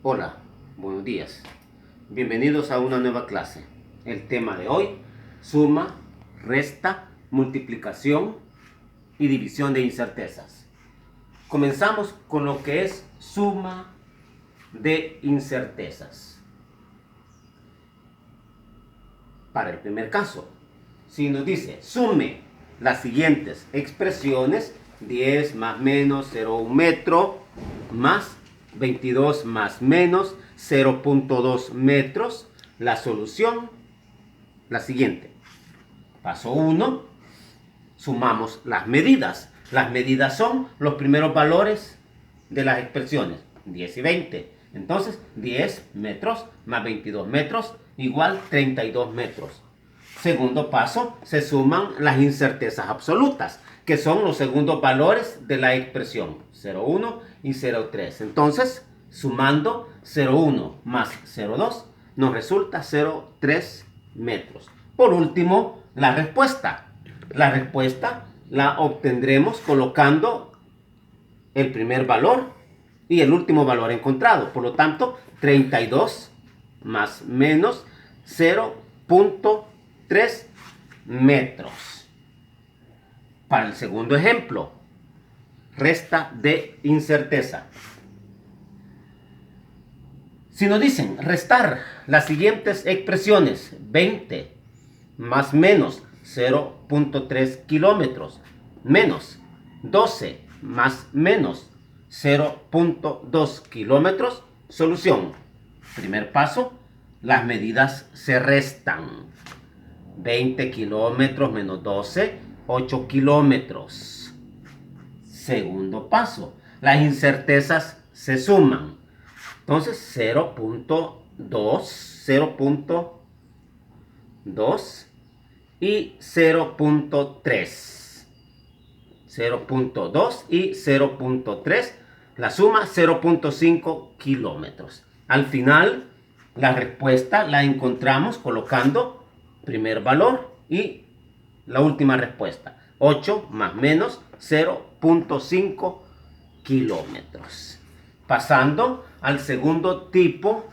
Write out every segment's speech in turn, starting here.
Hola, buenos días. Bienvenidos a una nueva clase. El tema de hoy, suma, resta, multiplicación y división de incertezas. Comenzamos con lo que es suma de incertezas. Para el primer caso, si nos dice sume las siguientes expresiones, 10 más menos 0,1 metro más 22 más menos 0,2 metros, la solución, la siguiente. Paso 1, sumamos las medidas. Las medidas son los primeros valores de las expresiones, 10 y 20. Entonces, 10 metros más 22 metros igual 32 metros. Segundo paso, se suman las incertezas absolutas, que son los segundos valores de la expresión, 0,1 y 0,3. Entonces, sumando 0,1 más 0,2, nos resulta 0,3 metros. Por último, la respuesta. La respuesta la obtendremos colocando el primer valor y el último valor encontrado. Por lo tanto, 32 más menos 0,3 metros. Para el segundo ejemplo, resta de incerteza. Si nos dicen restar las siguientes expresiones, 20 más menos 0,3 kilómetros, menos 12 más menos 0,2 kilómetros, solución. Primer paso, las medidas se restan. 20 kilómetros menos 12, 8 kilómetros. Segundo paso, las incertezas se suman. Entonces 0,2, 0,2 y 0,3. 0,2 y 0,3. La suma 0,5 kilómetros. Al final, la respuesta la encontramos colocando primer valor y la última respuesta. 8 más menos 0,5 kilómetros. Pasando al segundo tipo,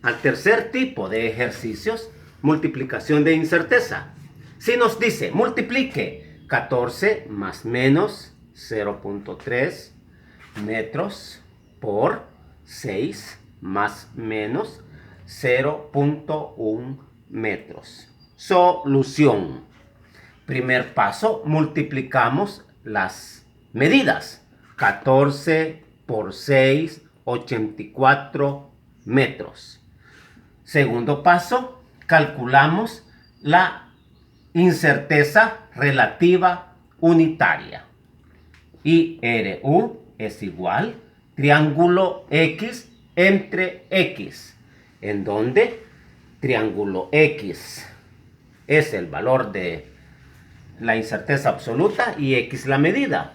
al tercer tipo de ejercicios, multiplicación de incerteza. Si nos dice multiplique 14 más menos 0,3 metros por 6 más menos 0,1 metros. Solución. Primer paso, multiplicamos las medidas. 14 por 6, 84 metros. Segundo paso, calculamos la incerteza relativa unitaria. IRU es igual triángulo X entre X, en donde triángulo X es el valor de la incerteza absoluta y X la medida,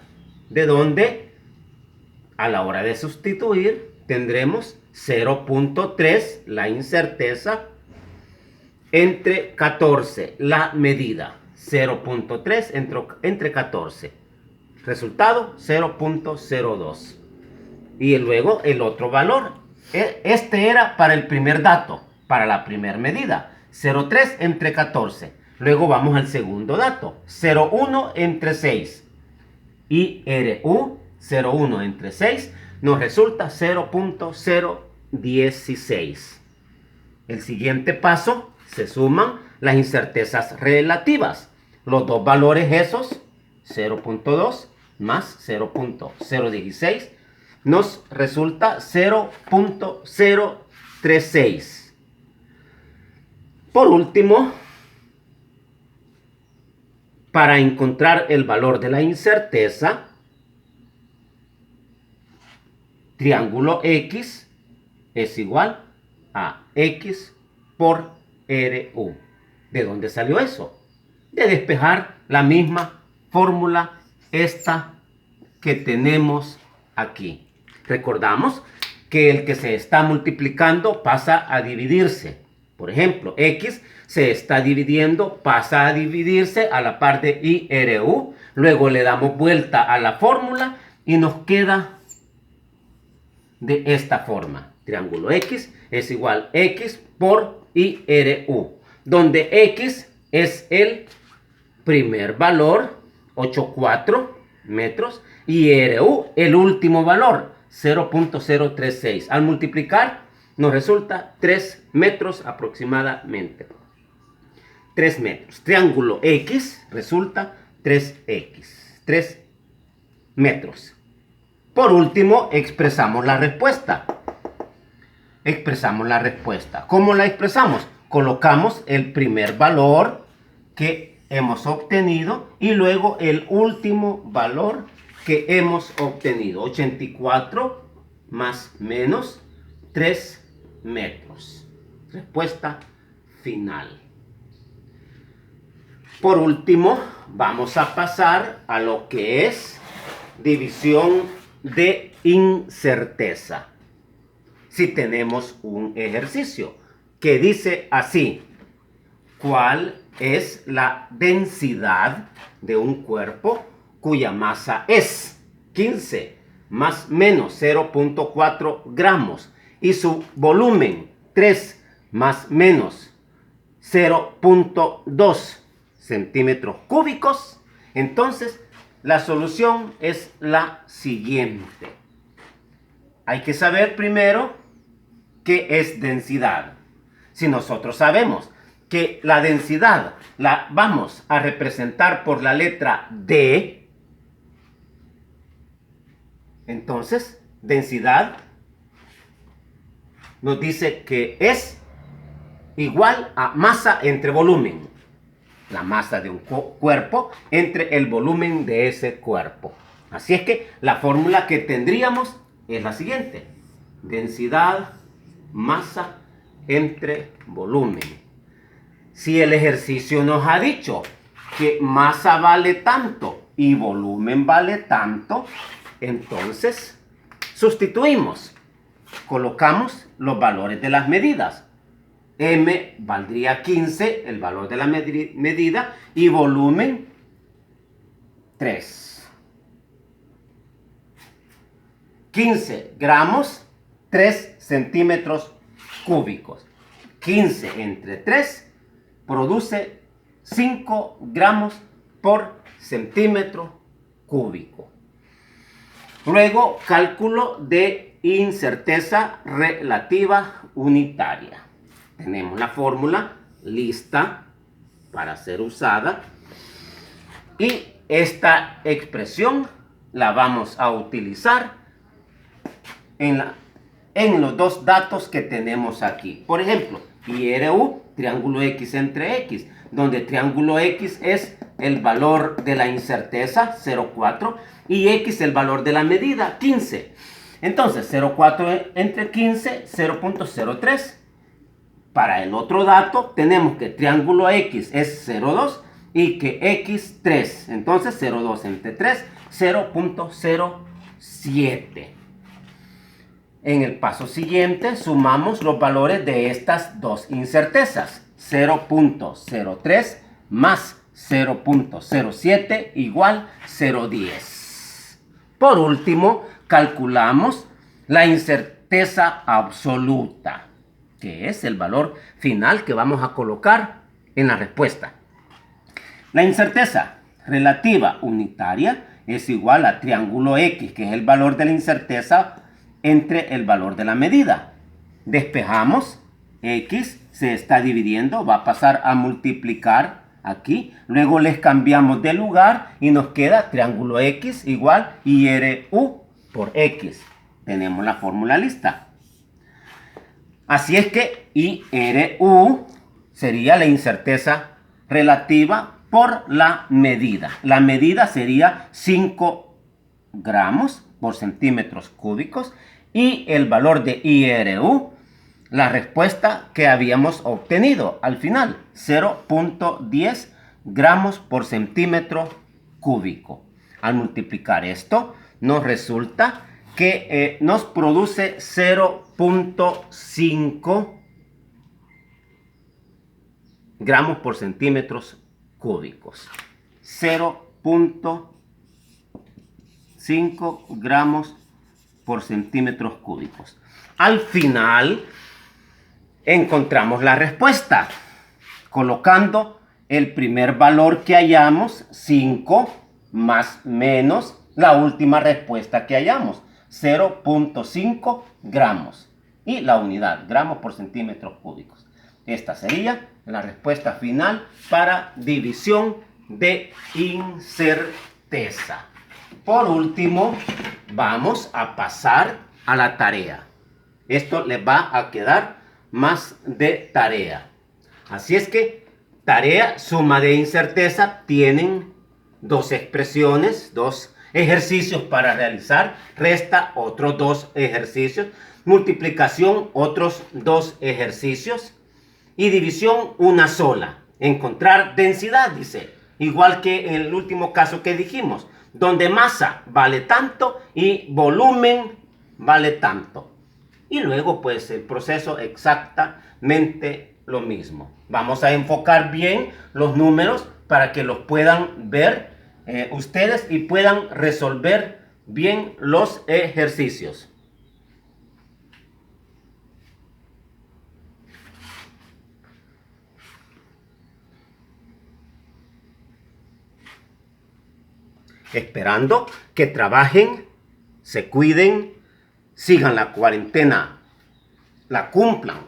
de donde a la hora de sustituir tendremos 0,3 la incerteza entre 14 la medida, 0,3 entre 14, resultado 0,02 y luego el otro valor. Este era para el primer dato, para la primera medida, 0,3 entre 14. Luego vamos al segundo dato, 0,1 entre 6. IRU 0,1 entre 6 nos resulta 0,016. El siguiente paso, se suman las incertezas relativas. Los dos valores esos, 0,2 más 0,016, nos resulta 0,036. Por último, para encontrar el valor de la incerteza, triángulo X es igual a X por RU. ¿De dónde salió eso? De despejar la misma fórmula esta que tenemos aquí. Recordamos que el que se está multiplicando pasa a dividirse. Por ejemplo, X se está dividiendo, pasa a dividirse a la par de IRU. Luego le damos vuelta a la fórmula y nos queda de esta forma. Triángulo X es igual a X por IRU, donde X es el primer valor, 8,4 metros, y IRU el último valor, 0.036. Al multiplicar nos resulta 3 metros aproximadamente. 3 metros. Triángulo X resulta 3X. 3 metros. Por último, expresamos la respuesta. Expresamos la respuesta. ¿Cómo la expresamos? Colocamos el primer valor que hemos obtenido y luego el último valor que hemos obtenido. 84 más menos 3 metros. Respuesta final. Por último, vamos a pasar a lo que es división de incerteza. Si tenemos un ejercicio que dice así: ¿cuál es la densidad de un cuerpo cuya masa es 15 más menos 0.4 gramos y su volumen 3 más menos 0.2 centímetros cúbicos? Entonces, la solución es la siguiente. Hay que saber primero qué es densidad. Si nosotros sabemos que la densidad la vamos a representar por la letra D, entonces densidad nos dice que es igual a masa entre volumen. La masa de un cuerpo entre el volumen de ese cuerpo. Así es que la fórmula que tendríamos es la siguiente: densidad, masa entre volumen. Si el ejercicio nos ha dicho que masa vale tanto y volumen vale tanto, entonces sustituimos. Colocamos los valores de las medidas. M valdría 15, el valor de la medida, y volumen 3. 15 gramos, 3 centímetros cúbicos. 15 entre 3 produce 5 gramos por centímetro cúbico. Luego, cálculo de incerteza relativa unitaria. Tenemos la fórmula lista para ser usada y esta expresión la vamos a utilizar en los dos datos que tenemos aquí. Por ejemplo, IRU, triángulo X entre X, donde triángulo X es el valor de la incerteza, 0,4, y X el valor de la medida, 15. Entonces, 0,4 entre 15, 0.03. Para el otro dato, tenemos que triángulo X es 0,2 y que X 3. Entonces, 0,2 entre 3, 0.07. En el paso siguiente, sumamos los valores de estas dos incertezas. 0.03 más 0.07 igual 0.10. Por último, calculamos la incerteza absoluta, que es el valor final que vamos a colocar en la respuesta. La incerteza relativa unitaria es igual a triángulo X, que es el valor de la incerteza entre el valor de la medida. Despejamos, X se está dividiendo, va a pasar a multiplicar aquí, luego les cambiamos de lugar y nos queda triángulo X igual IRU por X. Tenemos la fórmula lista. Así es que IRU sería la incerteza relativa por la medida. La medida sería 5 gramos por centímetros cúbicos y el valor de IRU, la respuesta que habíamos obtenido al final, 0.10 gramos por centímetro cúbico. Al multiplicar esto, nos resulta que nos produce 0.5 gramos por centímetros cúbicos. 0.5 gramos por centímetros cúbicos. Al final encontramos la respuesta colocando el primer valor que hallamos, 5, más menos la última respuesta que hallamos, 0.5 gramos. Y la unidad, gramos por centímetros cúbicos. Esta sería la respuesta final para división de incerteza. Por último, vamos a pasar a la tarea. Esto les va a quedar más de tarea. Así es que tarea, suma de incerteza, tienen dos expresiones, dos ejercicios para realizar. Resta, otros dos ejercicios. Multiplicación, otros dos ejercicios. Y división, una sola. Encontrar densidad, dice. Igual que en el último caso que dijimos, donde masa vale tanto y volumen vale tanto. Y luego, pues, el proceso exactamente lo mismo. Vamos a enfocar bien los números para que los puedan ver ustedes y puedan resolver bien los ejercicios. Esperando que trabajen, se cuiden, sigan la cuarentena, la cumplan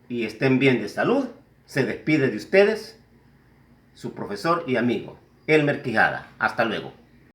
y estén bien de salud. Se despide de ustedes su profesor y amigo, Elmer Quijada. Hasta luego.